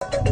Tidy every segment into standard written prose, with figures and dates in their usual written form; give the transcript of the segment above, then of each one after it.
स्वागत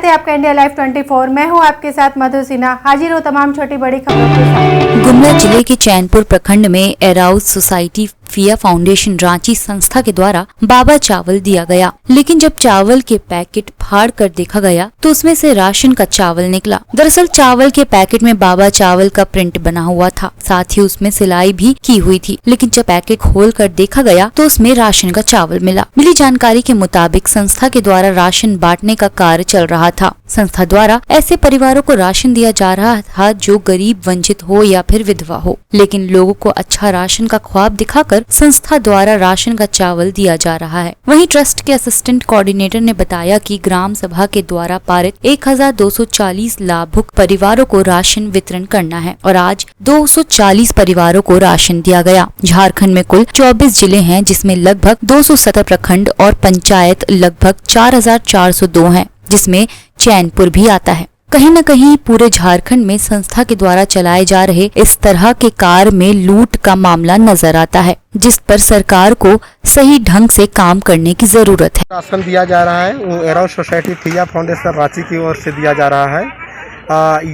है आपका इंडिया लाइव 24। मैं हूं आपके साथ मधु सिन्हा। हाजिर हो तमाम छोटी बड़ी खबरों के साथ। गुमला जिले के चैनपुर प्रखंड में एराउज सोसाइटी फिया फाउंडेशन रांची संस्था के द्वारा बाबा चावल दिया गया, लेकिन जब चावल के पैकेट फाड़ कर देखा गया तो उसमें से राशन का चावल निकला। दरअसल चावल के पैकेट में बाबा चावल का प्रिंट बना हुआ था, साथ ही उसमें सिलाई भी की हुई थी, लेकिन जब पैकेट खोल कर देखा गया तो उसमें राशन का चावल मिला। मिली जानकारी के मुताबिक संस्था के द्वारा राशन बांटने का कार्य चल रहा था। संस्था द्वारा ऐसे परिवारों को राशन दिया जा रहा था जो गरीब, वंचित हो या फिर विधवा हो, लेकिन लोगों को अच्छा राशन का ख्वाब दिखाकर संस्था द्वारा राशन का चावल दिया जा रहा है। वहीं ट्रस्ट के असिस्टेंट कोऑर्डिनेटर ने बताया कि ग्राम सभा के द्वारा पारित 1240 लाभुक परिवारों को राशन वितरण करना है और आज 240 परिवारों को राशन दिया गया। झारखंड में कुल 24 जिले हैं, जिसमें लगभग 270 प्रखंड और पंचायत लगभग 4402 हैं, जिसमें चैनपुर भी आता है। कहीं न कहीं पूरे झारखंड में संस्था के द्वारा चलाए जा रहे इस तरह के कार्य में लूट का मामला नजर आता है, जिस पर सरकार को सही ढंग से काम करने की जरूरत है। राशन दिया जा रहा है, वो एराउज सोसाइटी फिया फाउंडेशन रांची की ओर से दिया जा रहा है।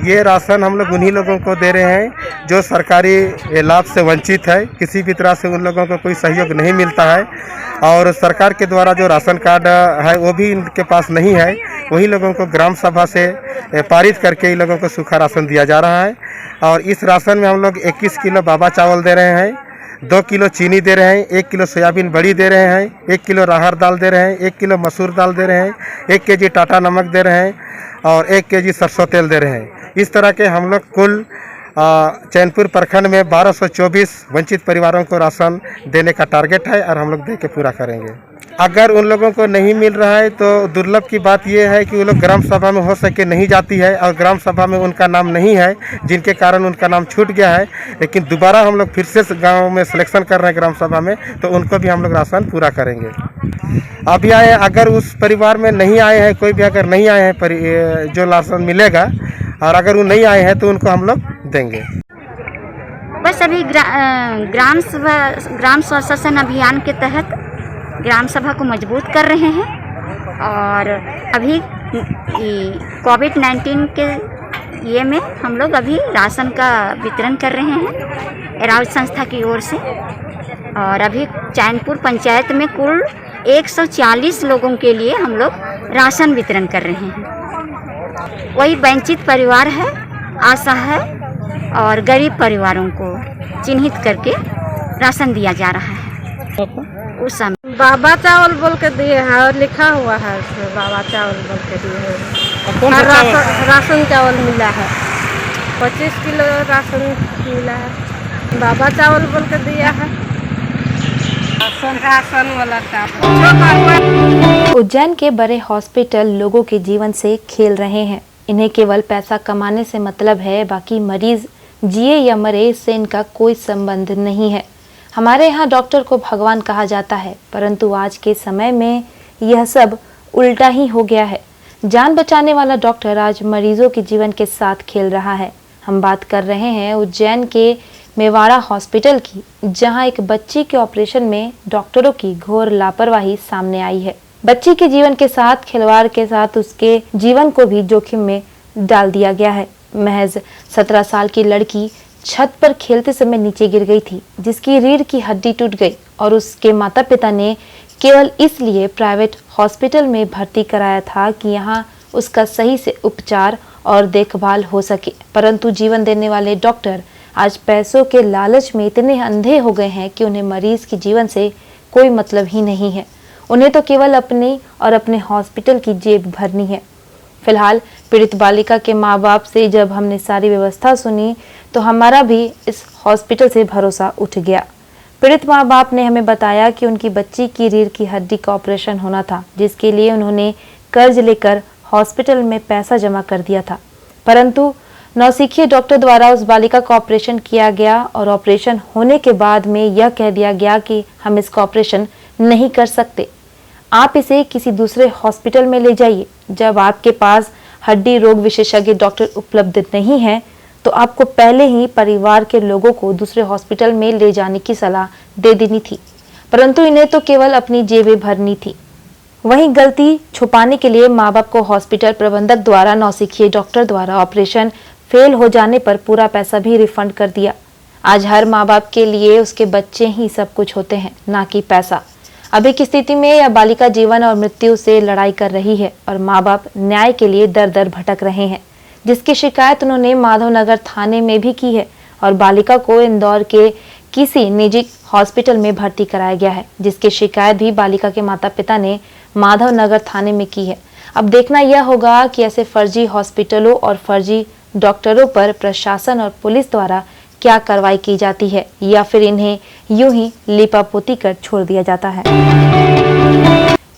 ये राशन हम लोग उन्हीं लोगों को दे रहे हैं जो सरकारी लाभ से वंचित है। किसी भी तरह से उन लोगों को कोई सहयोग नहीं मिलता है और सरकार के द्वारा जो राशन कार्ड है वो भी इनके पास नहीं है। वही लोगों को ग्राम सभा से पारित करके इन लोगों को सूखा राशन दिया जा रहा है और इस राशन में हम लोग 21 किलो बाबा चावल दे रहे हैं, 2 किलो चीनी दे रहे हैं, 1 किलो सोयाबीन बड़ी दे रहे हैं, 1 किलो राहर दाल दे रहे हैं, 1 किलो मसूर दाल दे रहे हैं, 1 केजी टाटा नमक दे रहे हैं और 1 केजी सरसों तेल दे रहे हैं। इस तरह के हम लोग कुल चैनपुर प्रखंड में 1224 वंचित परिवारों को राशन देने का टारगेट है और हम लोग दे के पूरा करेंगे। अगर उन लोगों को नहीं मिल रहा है तो दुर्लभ की बात यह है कि वो लोग ग्राम सभा में हो सके नहीं जाती है और ग्राम सभा में उनका नाम नहीं है, जिनके कारण उनका नाम छूट गया है। लेकिन दोबारा हम लोग फिर से गांव में सिलेक्शन कर रहे हैं ग्राम सभा में, तो उनको भी हम लोग राशन पूरा करेंगे। अभी आए, अगर उस परिवार में नहीं आए हैं, कोई भी अगर नहीं आए हैं जो राशन मिलेगा, और अगर वो नहीं आए हैं तो उनको हम लोग देंगे। बस अभी ग्राम स्वशासन अभियान के तहत ग्राम सभा को मजबूत कर रहे हैं और अभी कोविड-19 के ये में हम लोग अभी राशन का वितरण कर रहे हैं एराउज संस्था की ओर से। और अभी चैनपुर पंचायत में कुल 140 लोगों के लिए हम लोग राशन वितरण कर रहे हैं। वही वंचित परिवार है, असहाय और गरीब परिवारों को चिन्हित करके राशन दिया जा रहा है। उस समय बाबा चावल बोल के दिए हैं और लिखा हुआ है उसमें बाबा चावल बोल के दिए हैं। राशन चावल मिला है, 25 किलो राशन मिला है। बाबा चावल बोल के दिया है, राशन वाला चावल। उज्जैन के बड़े हॉस्पिटल लोगों के जीवन से खेल रहे हैं। इन्हें केवल पैसा कमाने से मतलब है, बाकी मरीज जिए या मरे इससे इनका कोई संबंध नहीं है। हमारे यहाँ डॉक्टर को भगवान कहा जाता है, परंतु आज के समय में यह सब उल्टा ही हो गया है। जान बचाने वाला डॉक्टर आज मरीजों के जीवन के साथ खेल रहा है। हम बात कर रहे हैं उज्जैन के मेवाड़ा हॉस्पिटल की, जहां एक बच्ची के ऑपरेशन में डॉक्टरों की घोर लापरवाही सामने आई है। बच्ची के जीवन के साथ खिलवाड़ के साथ उसके जीवन को भी जोखिम में डाल दिया गया है। महज 17 साल की लड़की छत पर खेलते समय नीचे गिर गई थी, जिसकी रीढ़ की हड्डी टूट गई और उसके माता पिता ने केवल इसलिए प्राइवेट हॉस्पिटल में भर्ती कराया था कि यहाँ उसका सही से उपचार और देखभाल हो सके। परंतु जीवन देने वाले डॉक्टर आज पैसों के लालच में इतने अंधे हो गए हैं कि उन्हें मरीज के जीवन से कोई मतलब ही नहीं है। उन्हें तो केवल अपनी और अपने हॉस्पिटल की जेब भरनी है। फिलहाल पीड़ित बालिका के माँ बाप से जब हमने सारी व्यवस्था सुनी तो हमारा भी इस हॉस्पिटल से भरोसा उठ गया। पीड़ित माँ बाप ने हमें बताया कि उनकी बच्ची की रीढ़ की हड्डी का ऑपरेशन होना था, जिसके लिए उन्होंने कर्ज लेकर हॉस्पिटल में पैसा जमा कर दिया था। परंतु नौसिखिए डॉक्टर द्वारा उस बालिका का ऑपरेशन किया गया और ऑपरेशन होने के बाद में यह कह दिया गया कि हम इसका ऑपरेशन नहीं कर सकते। आप इसे किसी दूसरे हॉस्पिटल में ले जाइए। जब आपके पास हड्डी रोग विशेषज्ञ डॉक्टर उपलब्ध नहीं है तो आपको पहले ही परिवार के लोगों को दूसरे हॉस्पिटल में ले जाने की सलाह दे देनी थी, परंतु इन्हें तो केवल अपनी जेबें भरनी थी। वहीं गलती छुपाने के लिए माँ बाप को हॉस्पिटल प्रबंधक द्वारा नौसिखिए डॉक्टर द्वारा ऑपरेशन फेल हो जाने पर पूरा पैसा भी रिफंड कर दिया। आज हर माँ बाप के लिए उसके बच्चे ही सब कुछ होते हैं, ना कि पैसा। अभी की स्थिति में यह बालिका जीवन और मृत्यु से लड़ाई कर रही है और माँ बाप न्याय के लिए दर दर भटक रहे हैं, जिसकी शिकायत उन्होंने माधवनगर थाने में भी की है और बालिका को इंदौर के किसी निजी हॉस्पिटल में भर्ती कराया गया है, जिसकी शिकायत भी बालिका के माता पिता ने माधवनगर थाने में की है। अब देखना यह होगा कि ऐसे फर्जी हॉस्पिटलों और फर्जी डॉक्टरों पर प्रशासन और पुलिस द्वारा क्या कार्रवाई की जाती है या फिर इन्हें यूं ही लीपापोती कर छोड़ दिया जाता है।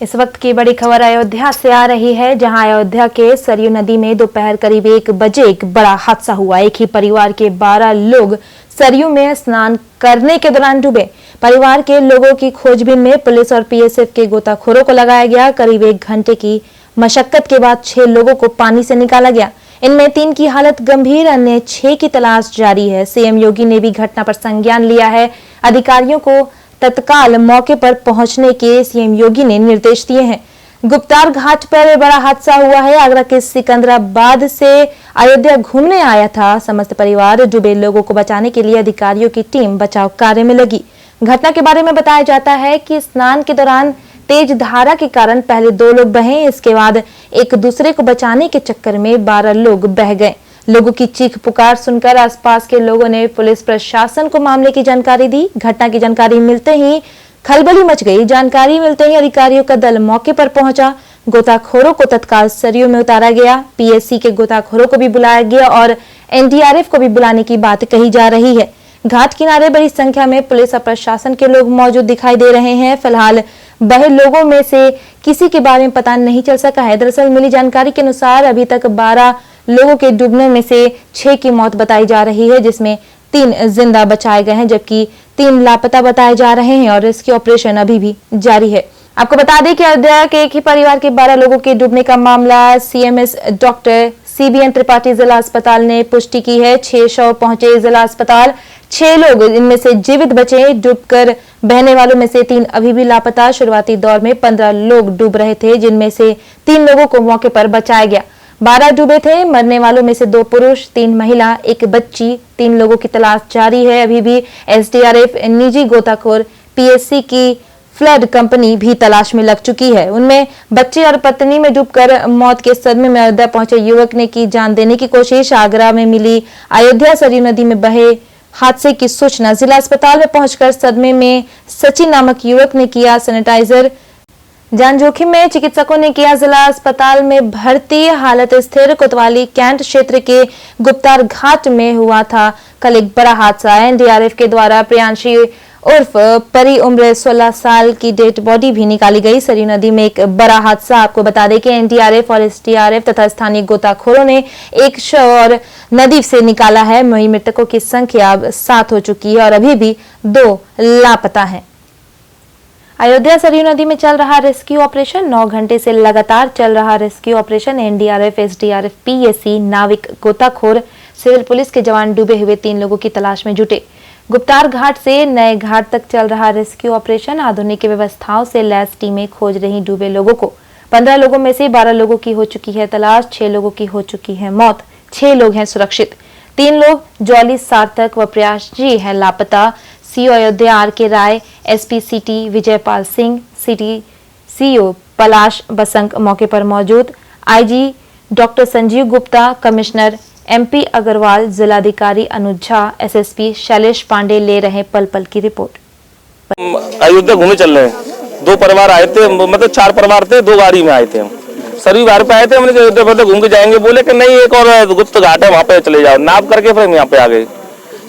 इस वक्त की बड़ी खबर अयोध्या से आ रही है, जहां अयोध्या के सरयू नदी में दोपहर करीब 1 बजे एक बड़ा हादसा हुआ। एक ही परिवार के 12 लोग सरयू में स्नान करने के दौरान डूबे। परिवार के लोगों की खोजबीन में पुलिस और पीएसएफ के गोताखोरों को लगाया गया। करीब 1 घंटे की मशक्कत के बाद 6 लोगों को पानी से निकाला गया। इनमें 3 की हालत गंभीर, अन्य 6 की तलाश जारी है। सीएम योगी ने भी घटना पर संज्ञान लिया है। अधिकारियों को तत्काल मौके पर पहुंचने के सीएम योगी ने निर्देश दिए हैं। गुप्तार घाट पर बड़ा हादसा हुआ है। आगरा के सिकंदराबाद से अयोध्या घूमने आया था समस्त परिवार। डूबे लोगों को बचाने के लिए अधिकारियों की टीम बचाव कार्य में लगी। घटना के बारे में बताया जाता है कि स्नान के दौरान तेज धारा के कारण पहले 2 लोग बहे, इसके बाद एक दूसरे को बचाने के चक्कर में 12 लोग बह गए। लोगों की चीख पुकार सुनकर आसपास के लोगों ने पुलिस प्रशासन को मामले की जानकारी दी। घटना की जानकारी मिलते ही खलबली मच गई। जानकारी मिलते ही अधिकारियों का दल मौके पर पहुंचा। गोताखोरों को तत्काल सरयू में उतारा गया। पीएससी के गोताखोरों को भी बुलाया गया और एनडीआरएफ को भी बुलाने की बात कही जा रही है। घाट किनारे बड़ी संख्या में पुलिस और प्रशासन के लोग मौजूद दिखाई दे रहे हैं। फिलहाल बहे लोगों में से किसी के बारे में पता नहीं चल सका है। दरअसल मिली जानकारी के अनुसार अभी तक 12 लोगों के डूबने में से 6 की मौत बताई जा रही है, जिसमें 3 जिंदा बचाए गए हैं जबकि 3 लापता बताए जा रहे हैं और रेस्क्यू ऑपरेशन अभी भी जारी है। आपको बता दें कि अयोध्या के एक ही परिवार के 12 लोगों के डूबने का मामला सीएमएस डॉक्टर सीबीएन त्रिपाठी जिला अस्पताल ने पुष्टि की है। 6 शव पहुंचे जिला अस्पताल। 6 लोग इनमें से जीवित बचे। डूबकर बहने वालों में से 3 अभी भी लापता। शुरुआती दौर में 15 लोग डूब रहे थे, जिनमें से 3 लोगों को मौके पर बचाया गया। 12 डूबे थे। मरने वालों में से 2 पुरुष, 3 महिला, 1 बच्ची। 3 लोगों की तलाश जारी है। अभी भी एसडीआरएफ, निजी गोताखोर, पीएससी की फ्लड कंपनी भी तलाश में लग चुकी है। उनमें बच्चे और पत्नी में डूबकर मौत के सदमे में अयोध्या पहुंचे युवक ने की जान देने की कोशिश। आगरा में मिली अयोध्या सरयू नदी में बहे हादसे की सूचना जिला अस्पताल में पहुंचकर सदमे में सचिन नामक युवक ने किया सैनिटाइजर। जान जोखिम में चिकित्सकों ने किया जिला अस्पताल में भर्ती। हालत स्थिर। कोतवाली कैंट क्षेत्र के गुप्तार घाट में हुआ था कल एक बड़ा हादसा। एनडीआरएफ के द्वारा प्रियांशी उर्फ परी उम्र 16 साल की डेड बॉडी भी निकाली गई। सरयू नदी में एक बड़ा हादसा। आपको बता दें कि एनडीआरएफ और एसडीआरएफ तथा स्थानीय गोताखोरों ने एक शव और नदी से निकाला है। वहीं मृतकों की संख्या अब 7 हो चुकी है और अभी भी 2 लापता हैं। अयोध्या सरयू नदी में चल रहा रेस्क्यू ऑपरेशन 9 घंटे से लगातार चल रहा rescue operation. NDRF, SDRF, PSC, नाविक, गोताखोर, सिविल पुलिस के जवान डूबे हुए 3 लोगों की तलाश में जुटे। गुप्तार घाट से नए घाट तक चल रहा रेस्क्यू ऑपरेशन। आधुनिक व्यवस्थाओं से लैस टीमें खोज रही डूबे लोगों को। 15 लोगों में से 12 लोगों की हो चुकी है तलाश। 6 लोगों की हो चुकी है मौत। 6 लोग हैं सुरक्षित। 3 लोग जौली, सार्थक व प्रयासजी हैं लापता। CO Ayodhya R K Rai, SP city Vijaypal Singh, city CO Palash बसंक मौके पर मौजूद। IG doctor Sanjeev Gupta, commissioner MP Agarwal, जिलाधिकारी अनुज झा, एसएसपी शैलेश पांडे ले रहे पल पल की रिपोर्ट। अयोध्या घूमने चल रहे हैं। 2 परिवार आए थे, मतलब 4 परिवार थे, 2 गाड़ी में आए थे। हम सरयू घाट पे आए थे। हमने अयोध्या घूम के जाएंगे, बोले कि नहीं एक और गुप्त घाट है वहाँ पे चले जाओ। नाप करके फिर हम यहाँ पे आ गए।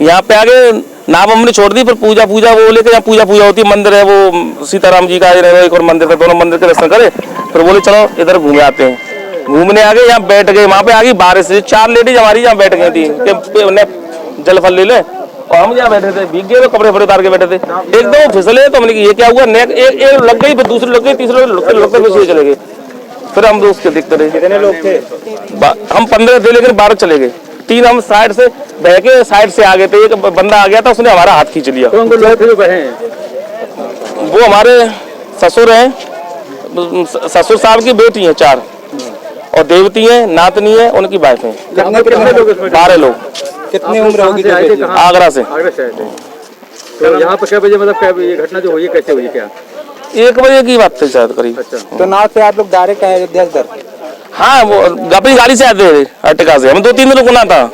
यहाँ पे आगे नाप हमने छोड़ दी। फिर पूजा वो बोले कि यहाँ पूजा होती है। मंदिर है वो सीताराम जी का, एक और मंदिर था, दोनों मंदिर के दर्शन करे। फिर बोले चलो इधर घूमे आते हैं। घूमने आ गए, यहाँ बैठ गए। वहाँ पे आ गई बारिश से 4 लेडीज हमारी यहाँ बैठ गई थी कि उन्हें जल फल ले ले। और हम यहाँ बैठे थे, भीग गए तो कपड़े फड़े उतार के बैठे थे, एकदम फिसले तो हमने ये क्या हुआ, नेक एक लग गई, फिर दूसरी लग गई, तीसरे लगते फिर चले गए। फिर हम दोस्त के देखते रहे। कितने लोग थे? हम 15 थे, लेकिन 12 चले गए। 3 हम साइड से बह के साइड से आ गए थे। एक बंदा आ गया था, उसने हमारा हाथ खींच लिया। कौन लोग थे जो बहे? वो हमारे ससुर हैं, ससुर साहब की बेटी हैं 4, और देवती है, नातनी है, उनकी वाइफ है। कितने लोग इसमें? 12 लोग। कितनी उम्र होगी? आगरा से। आगरा से आए थे। तो यहाँ पे क्या बजे, मतलब ये घटना जो हुई कैसे हुई, क्या 1 बजे की बात थी शायद करीब। अच्छा। तो नाव से आप लोग डायरेक्ट आए अयोध्या से? हाँ, वो अपनी गाड़ी से आते थे अर्टिका से। हम 2-3 दिन रुकना था,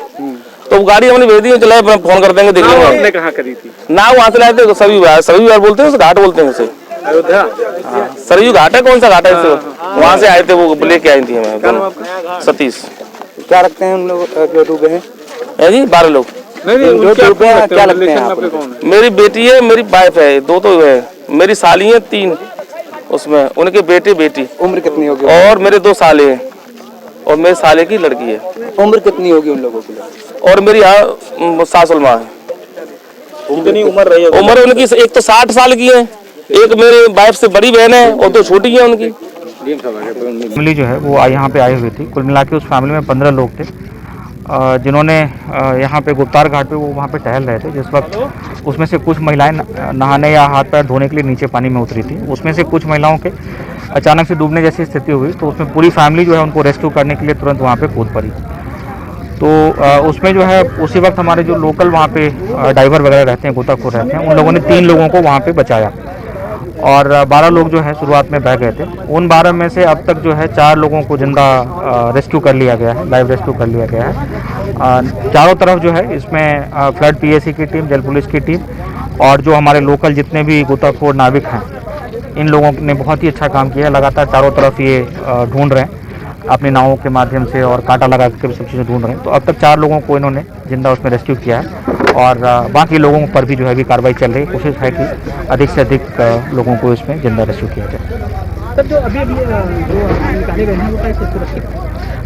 तो वो गाड़ी हमने भेज दी, चला फोन कर देंगे, देख लेंगे। आपने कहाँ करी थी? नाव वहाँ से लाए थे, सभी बार बोलते हैं उसे, घाट बोलते हैं उसे। अयोध्या? सरयू घाट है, कौन सा घाट है इससे? वहाँ से आए थे, वो लेके आई थी हमें। सतीश। क्या रखते हैं उन लोग जो डूबे हैं? जी 12 लोग। नहीं, जो डूबे हैं क्या लगते हैं आपको? मेरी बेटी है, मेरी वाइफ है, 2 तो है, मेरी साली है 3, उसमें उनके बेटी। उम्र कितनी होगी? और मेरे 2 साले हैं, और मेरे साले की लड़की है। उम्र कितनी होगी उन लोगों की? और मेरी यहाँ सासुल माँ है। कितनी उम्र रही है? उम्र उनकी एक तो 60 साल की है, एक मेरे वाइफ से बड़ी बहन है, और 2 छोटी है उनकी। फैमिली जो है वो यहाँ पे आई हुई थी। कुल मिला के उस फैमिली में 15 लोग थे, जिन्होंने यहाँ पे गुप्तार घाट पे वो वहाँ पे टहल रहे थे। जिस वक्त उसमें से कुछ महिलाएं नहाने या हाथ पैर धोने के लिए नीचे पानी में उतरी थी। उसमें से कुछ महिलाओं के अचानक से डूबने जैसी स्थिति हुई, तो उसमें पूरी फैमिली जो है उनको रेस्क्यू करने के लिए तुरंत वहाँ पे कूद पड़ी। तो उसमें जो है उसी वक्त हमारे जो लोकल वहाँ पे डाइवर वगैरह रहते हैं, गोताखोर रहते हैं, उन लोगों ने 3 लोगों को वहाँ पे बचाया, और 12 लोग जो है शुरुआत में बह गए थे। उन 12 में से अब तक जो है 4 लोगों को जिंदा रेस्क्यू कर लिया गया है, लाइव रेस्क्यू कर लिया गया है। चारों तरफ जो है इसमें फ्लड पीएसी की टीम, जल पुलिस की टीम, और जो हमारे लोकल जितने भी गोताखोर नाविक हैं, इन लोगों ने बहुत ही अच्छा काम किया है। लगातार चारों तरफ ये ढूंढ रहे हैं अपनी नावों के माध्यम से, और कांटा लगा के भी सब चीज़ें ढूंढ रहे हैं। तो अब तक 4 लोगों को इन्होंने जिंदा उसमें रेस्क्यू किया है, और बाकी लोगों पर भी जो है अभी कार्रवाई चल रही है। कोशिश है कि अधिक से अधिक लोगों को इसमें जिंदा रेस्क्यू किया जाए। सर, जो अभी निकाले गए हैं वो कैसे सुरक्षित?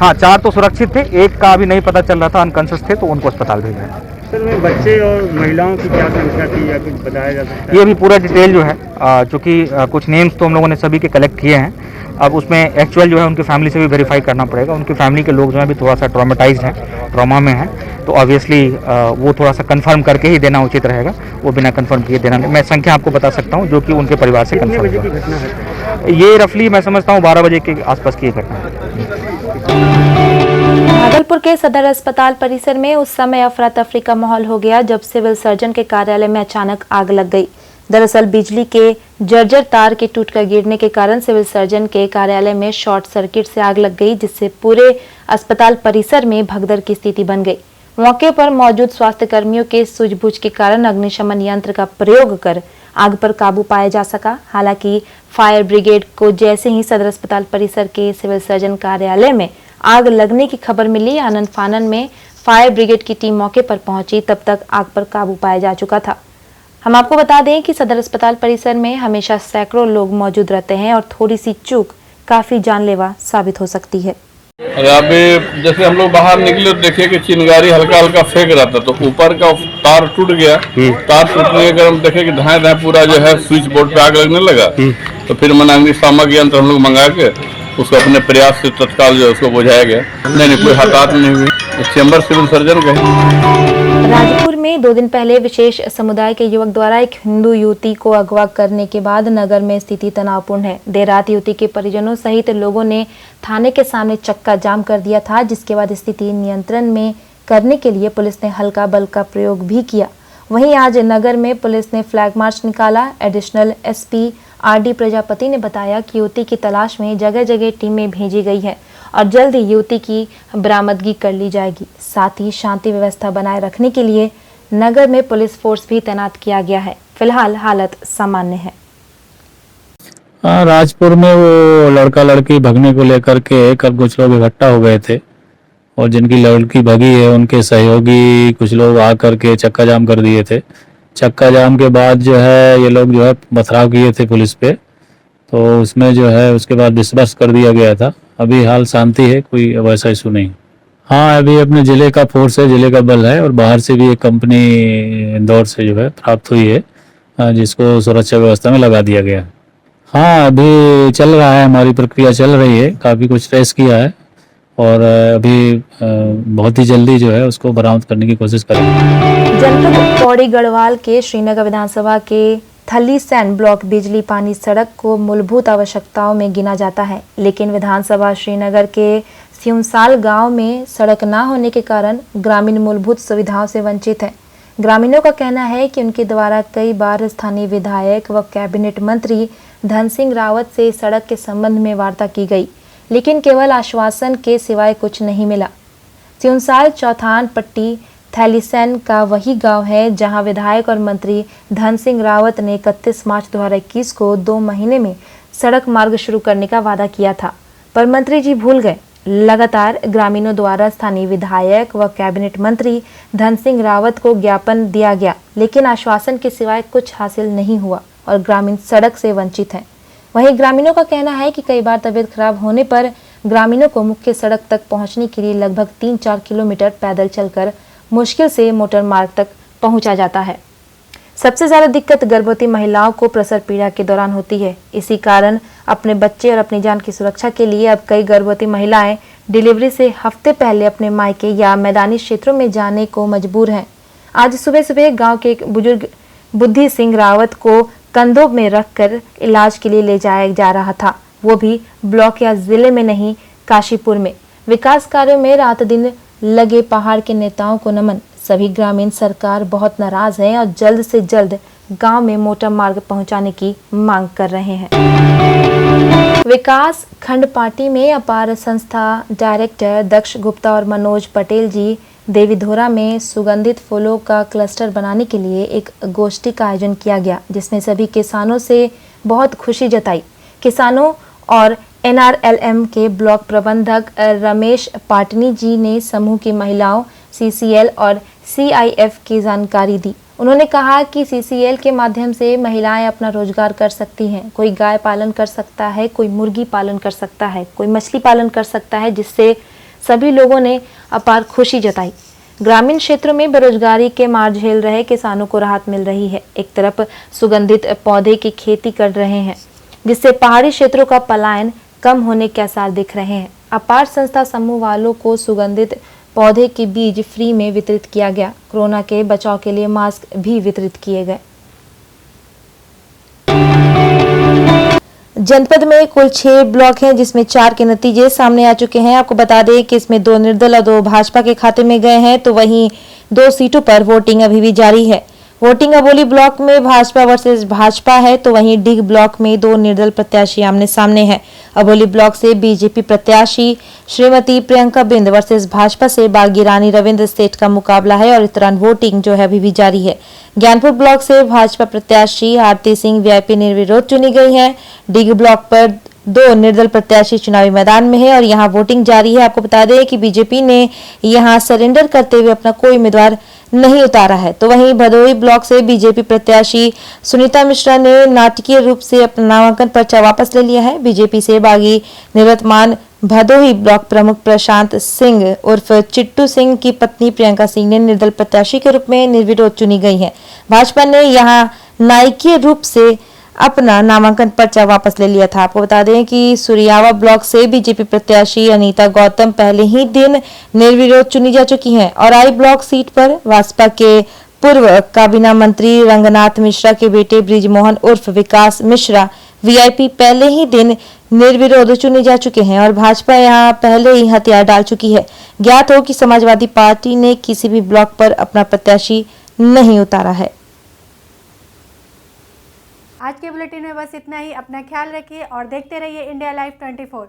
हाँ, 4 तो सुरक्षित थे, एक का अभी नहीं पता चल रहा था, अनकॉन्शियस थे, तो उनको अस्पताल भेजा है। सर, में बच्चे और महिलाओं की क्या संख्या थी या कुछ बताया जा सकता है? ये भी पूरा डिटेल जो है, चूँकि कुछ नेम्स तो हम लोगों ने सभी के कलेक्ट किए हैं, अब उसमें एक्चुअल जो है उनकी फैमिली से भी वेरीफाई करना पड़ेगा। उनकी फैमिली के लोग जो है अभी थोड़ा सा ट्रॉमेटाइज्ड हैं, ट्रॉमा में हैं, तो ऑब्वियसली वो थोड़ा सा कंफर्म करके ही देना उचित रहेगा, वो बिना कंफर्म किए देना नहीं। मैं संख्या आपको बता सकता हूँ जो कि उनके परिवार से कितने बजे की कंफर्म घटना है? ये रफली मैं समझता हूँ 12 बजे के आसपास की घटना है। भागलपुर के सदर अस्पताल परिसर में उस समय अफरा तफरी का माहौल हो गया जब सिविल सर्जन के कार्यालय में अचानक आग लग गई। दरअसल बिजली के जर्जर तार के टूटकर गिरने के कारण सिविल सर्जन के कार्यालय में शॉर्ट सर्किट से आग लग गई, जिससे पूरे अस्पताल परिसर में भगदड़ की स्थिति बन गई। मौके पर मौजूद स्वास्थ्य कर्मियों के सूझबूझ के कारण अग्निशमन यंत्र का प्रयोग कर आग पर काबू पाया जा सका। हालांकि फायर ब्रिगेड को जैसे ही सदर अस्पताल परिसर के सिविल सर्जन कार्यालय में आग लगने की खबर मिली, आनन फानन में फायर ब्रिगेड की टीम मौके पर पहुंची, तब तक आग पर काबू पाया जा चुका था। हम आपको बता दें कि सदर अस्पताल परिसर में हमेशा सैकड़ों लोग मौजूद रहते हैं और थोड़ी सी चूक काफी जानलेवा साबित हो सकती है। अभी जैसे हम लोग बाहर निकले तो देखिए कि चिंगारी हल्का हल्का फेंक रहा था, तो ऊपर का तार टूट गया। तार टूटने के कारण हम देखे कि धाए धाए पूरा जो है स्विच बोर्ड पे आग लगने लगा। तो फिर मैंने अग्निशामक यंत्र हम लोग मंगा के उसको अपने प्रयास से तत्काल जो है उसको बुझाया गया। नहीं कोई हताहत नहीं हुई। चेंबर सिविल सर्जन गए। राजपुर में 2 दिन पहले विशेष समुदाय के युवक द्वारा एक हिंदू युवती को अगवा करने के बाद नगर में स्थिति तनावपूर्ण है। देर रात युवती के परिजनों सहित लोगों ने थाने के सामने चक्का जाम कर दिया था, जिसके बाद स्थिति नियंत्रण में करने के लिए पुलिस ने हल्का बल का प्रयोग भी किया। वहीं आज नगर में पुलिस ने फ्लैग मार्च निकाला। एडिशनल एसपी आरडी प्रजापति ने बताया कि युवती की तलाश में जगह जगह टीमें भेजी गई है और जल्द ही युवती की बरामदगी कर ली जाएगी। साथ ही शांति व्यवस्था बनाए रखने के लिए नगर में पुलिस फोर्स भी तैनात किया गया है। फिलहाल हालत सामान्य है। राजपुर में वो लड़का लड़की भगने को लेकर के कल कुछ लोग इकट्ठा हो गए थे और जिनकी लड़की भगी है उनके सहयोगी कुछ लोग आकर के चक्का जाम कर दिए थे। चक्का जाम के बाद जो है ये लोग जो है पथराव किए थे पुलिस पे, तो उसमें जो है उसके बाद डिस्पर्स कर दिया गया था। अभी हाल शांति है, कोई वैसा इशू नहीं। हाँ, अभी अपने जिले का फोर्स है, जिले का बल है और बाहर से भी एक कंपनी इंदौर से जो है प्राप्त हुई है, जिसको सुरक्षा व्यवस्था में लगा दिया गया। हाँ, अभी चल रहा है, हमारी प्रक्रिया चल रही है, काफ़ी कुछ ट्रेस किया है और अभी बहुत ही जल्दी जो है उसको बरामद करने की कोशिश करेंगे। जनपद पौड़ी गढ़वाल के श्रीनगर विधानसभा के थलीसैन ब्लॉक बिजली पानी सड़क को मूलभूत आवश्यकताओं में गिना जाता है, लेकिन विधानसभा श्रीनगर के सियुमसाल गांव में सड़क न होने के कारण ग्रामीण मूलभूत सुविधाओं से वंचित हैं। ग्रामीणों का कहना है कि उनके द्वारा कई बार स्थानीय विधायक व कैबिनेट मंत्री धन सिंह रावत से सड़क के संबंध में वार्ता की गई, लेकिन केवल आश्वासन के सिवाय कुछ नहीं मिला। सियुमसाल चौथान पट्टी थैलीसैन का वही गांव है जहां विधायक और मंत्री धन सिंह रावत ने 31 मार्च 2021 को 2 महीने में सड़क मार्ग शुरू करने का वादा किया था, पर मंत्री जी भूल गए। लगातार ग्रामीणों द्वारा स्थानीय विधायक व कैबिनेट मंत्री धन सिंह रावत को ज्ञापन दिया गया, लेकिन आश्वासन के सिवाय कुछ हासिल नहीं हुआ और ग्रामीण सड़क से वंचित हैं। वहीं ग्रामीणों का कहना है कि कई बार तबीयत खराब होने पर ग्रामीणों को मुख्य सड़क तक पहुंचने के लिए लगभग 3-4 किलोमीटर पैदल चलकर मुश्किल से मोटर मार्ग तक पहुंचा जाता है। सबसे ज्यादा दिक्कत गर्भवती महिलाओं को प्रसव पीड़ा के दौरान होती है। इसी कारण अपने बच्चे और अपनी जान की सुरक्षा के लिए अब कई गर्भवती महिलाएं डिलीवरी से हफ्ते पहले अपने मायके या मैदानी क्षेत्रों में जाने को मजबूर हैं। आज सुबह सुबह गांव के एक बुजुर्ग बुद्धि सिंह रावत को कंधों में रखकर इलाज के लिए ले जाया जा रहा था, वो भी ब्लॉक या जिले में नहीं, काशीपुर में। विकास कार्यों में रात दिन लगे पहाड़ के नेताओं को नमन। सभी ग्रामीण सरकार बहुत नाराज हैं और जल्द से जल्द गांव में मोटर मार्ग पहुंचाने की मांग कर रहे हैं। विकास खंड पार्टी में अपार संस्था डायरेक्टर दक्ष गुप्ता और मनोज पटेल जी देवीधोरा में सुगंधित फूलों का क्लस्टर बनाने के लिए एक गोष्ठी का आयोजन किया गया, जिसमें सभी किसानों से बहुत खुशी जताई। किसानों और NRLM के ब्लॉक प्रबंधक रमेश पाटनी जी ने समूह की महिलाओं, CCL और CIF की जानकारी दी। उन्होंने कहा कि CCL के माध्यम से महिलाएं अपना रोजगार कर सकती हैं। कोई गाय पालन कर सकता है, कोई मुर्गी पालन कर सकता है, कोई मछली पालन कर सकता है, जिससे सभी लोगों ने अपार खुशी जताई। ग्रामीण क्षेत्रों में बेरोजगारी के मार झेल रहे किसानों को राहत मिल रही है। एक तरफ सुगंधित पौधे की खेती कर रहे हैं, जिससे पहाड़ी क्षेत्रों का पलायन कम होने के आसार दिख रहे हैं। अपार संस्था समूह वालों को सुगंधित पौधे के बीज फ्री में वितरित किया गया। कोरोना के बचाव के लिए मास्क भी वितरित किए गए। जनपद में कुल 6 ब्लॉक हैं, जिसमें 4 के नतीजे सामने आ चुके हैं। आपको बता दें कि इसमें 2 निर्दल और 2 भाजपा के खाते में गए हैं, तो वहीं 2 सीटों पर वोटिंग अभी भी जारी है। वोटिंग अबोली ब्लॉक में भाजपा वर्सेस भाजपा है, तो वहीं डिग ब्लॉक में 2 निर्दल प्रत्याशी आमने सामने हैं। अबोली ब्लॉक से बीजेपी प्रत्याशी श्रीमती प्रियंका बिंद वर्सेस भाजपा से बागी रानी रविंद्र सेठ का मुकाबला है और इस दौरान वोटिंग जो है अभी भी जारी है। ज्ञानपुर ब्लॉक से भाजपा प्रत्याशी आरती सिंह VIP निर्विरोध चुनी गई है। डिग ब्लॉक पर 2 निर्दल प्रत्याशी चुनावी मैदान में है और यहां वोटिंग जारी है। आपको बता दें कि बीजेपी ने यहां सरेंडर करते हुए अपना कोई उम्मीदवार नहीं उतारा है, तो वहीं भदोही ब्लॉक से बीजेपी प्रत्याशी सुनीता मिश्रा ने नाटकीय रूप से अपना नामांकन पर्चा वापस ले लिया है। बीजेपी से बागी निवर्तमान भदोही ब्लॉक प्रमुख प्रशांत सिंह उर्फ चिट्टू सिंह की पत्नी प्रियंका सिंह ने निर्दल प्रत्याशी के रूप में निर्विरोध चुनी गई है। भाजपा ने यहां नाटकीय रूप से अपना नामांकन पर्चा वापस ले लिया था। आपको बता दें कि सुरियावा ब्लॉक से बीजेपी प्रत्याशी अनीता गौतम पहले ही दिन निर्विरोध चुनी जा चुकी हैं और आई ब्लॉक सीट पर भाजपा के पूर्व काबीना मंत्री रंगनाथ मिश्रा के बेटे ब्रिजमोहन उर्फ विकास मिश्रा VIP पहले ही दिन निर्विरोध चुने जा चुके हैं और भाजपा यहां पहले ही हथियार डाल चुकी है। ज्ञात हो कि समाजवादी पार्टी ने किसी भी ब्लॉक पर अपना प्रत्याशी नहीं उतारा है। आज के बुलेटिन में बस इतना ही। अपना ख्याल रखिए और देखते रहिए इंडिया लाइव 24।